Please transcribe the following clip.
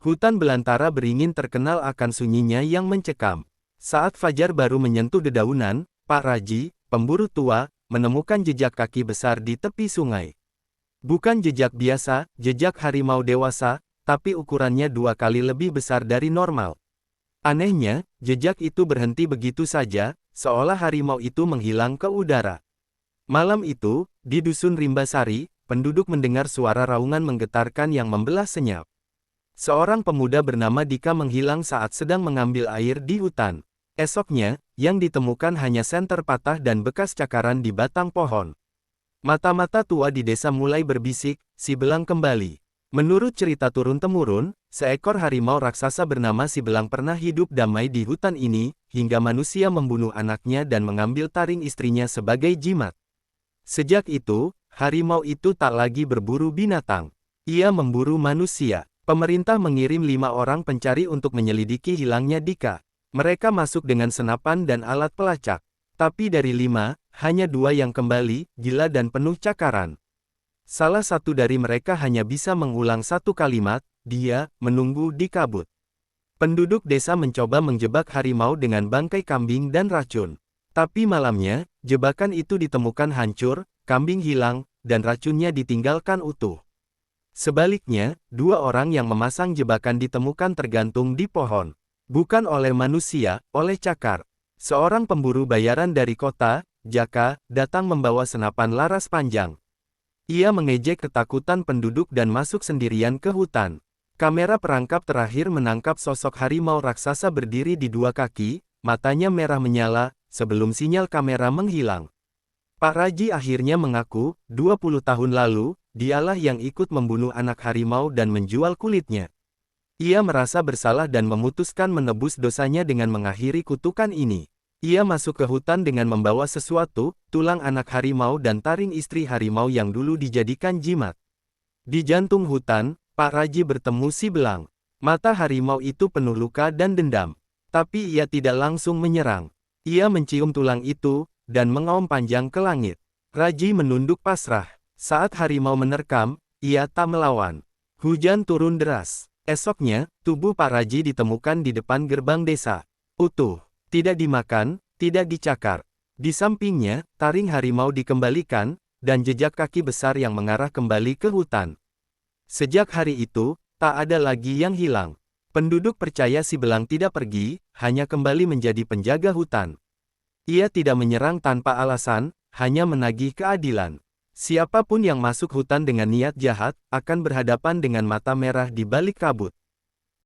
Hutan belantara beringin terkenal akan sunyinya yang mencekam. Saat fajar baru menyentuh dedaunan, Pak Raji, pemburu tua, menemukan jejak kaki besar di tepi sungai. Bukan jejak biasa, jejak harimau dewasa, tapi ukurannya 2 kali lebih besar dari normal. Anehnya, jejak itu berhenti begitu saja, seolah harimau itu menghilang ke udara. Malam itu, di Dusun Rimbasari, penduduk mendengar suara raungan menggetarkan yang membelah senyap. Seorang pemuda bernama Dika menghilang saat sedang mengambil air di hutan. Esoknya, yang ditemukan hanya senter patah dan bekas cakaran di batang pohon. Mata-mata tua di desa mulai berbisik, si belang kembali. Menurut cerita turun-temurun, seekor harimau raksasa bernama si belang pernah hidup damai di hutan ini, hingga manusia membunuh anaknya dan mengambil taring istrinya sebagai jimat. Sejak itu, harimau itu tak lagi berburu binatang. Ia memburu manusia. Pemerintah mengirim 5 orang pencari untuk menyelidiki hilangnya Dika. Mereka masuk dengan senapan dan alat pelacak. Tapi dari 5, hanya 2 yang kembali, gila dan penuh cakaran. Salah satu dari mereka hanya bisa mengulang satu kalimat, dia menunggu di kabut. Penduduk desa mencoba menjebak harimau dengan bangkai kambing dan racun. Tapi malamnya, jebakan itu ditemukan hancur, kambing hilang, dan racunnya ditinggalkan utuh. Sebaliknya, 2 orang yang memasang jebakan ditemukan tergantung di pohon. Bukan oleh manusia, oleh cakar. Seorang pemburu bayaran dari kota, Jaka, datang membawa senapan laras panjang. Ia mengejek ketakutan penduduk dan masuk sendirian ke hutan. Kamera perangkap terakhir menangkap sosok harimau raksasa berdiri di 2 kaki, matanya merah menyala, sebelum sinyal kamera menghilang. Pak Raji akhirnya mengaku, 20 tahun lalu, dialah yang ikut membunuh anak harimau dan menjual kulitnya. Ia merasa bersalah dan memutuskan menebus dosanya dengan mengakhiri kutukan ini. Ia masuk ke hutan dengan membawa sesuatu, tulang anak harimau dan taring istri harimau yang dulu dijadikan jimat. Di jantung hutan, Pak Raji bertemu si belang. Mata harimau itu penuh luka dan dendam. Tapi ia tidak langsung menyerang. Ia mencium tulang itu, dan mengaum panjang ke langit. Raji menunduk pasrah. Saat harimau menerkam, ia tak melawan. Hujan turun deras. Esoknya, tubuh Pak Raji ditemukan di depan gerbang desa. Utuh. Tidak dimakan, tidak dicakar. Di sampingnya, taring harimau dikembalikan, dan jejak kaki besar yang mengarah kembali ke hutan. Sejak hari itu, tak ada lagi yang hilang. Penduduk percaya si belang tidak pergi, hanya kembali menjadi penjaga hutan. Ia tidak menyerang tanpa alasan, hanya menagih keadilan. Siapapun yang masuk hutan dengan niat jahat, akan berhadapan dengan mata merah di balik kabut.